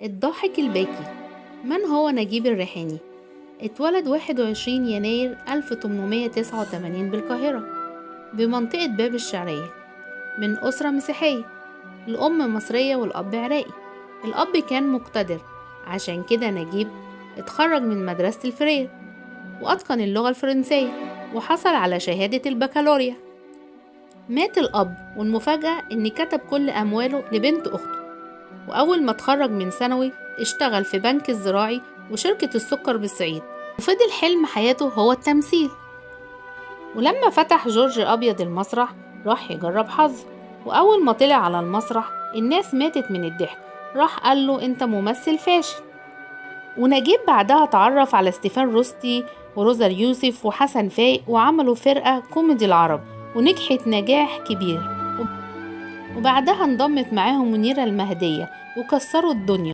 الضاحك الباكي. من هو نجيب الريحاني؟ اتولد 21 يناير 1889 بالقاهرة بمنطقة باب الشعرية من أسرة مسيحية. الأم مصرية والأب عراقي. الأب كان مقتدر، عشان كده نجيب اتخرج من مدرسة الفرير وأتقن اللغة الفرنسية وحصل على شهادة البكالوريا. مات الأب، والمفاجأة إن كتب كل أمواله لبنت أخته. وأول ما اتخرج من ثانوي اشتغل في بنك الزراعي وشركة السكر بالصعيد، وفضل حلم حياته هو التمثيل. ولما فتح جورج أبيض المسرح راح يجرب حظه، وأول ما طلع على المسرح الناس ماتت من الضحك. راح قال له أنت ممثل فاشل. ونجيب بعدها اتعرف على ستيفان روستي وروزا يوسف وحسن فايق، وعملوا فرقة كوميدي العرب ونجحت نجاح كبير. وبعدها انضمت معاهم منيرة المهدية وكسروا الدنيا.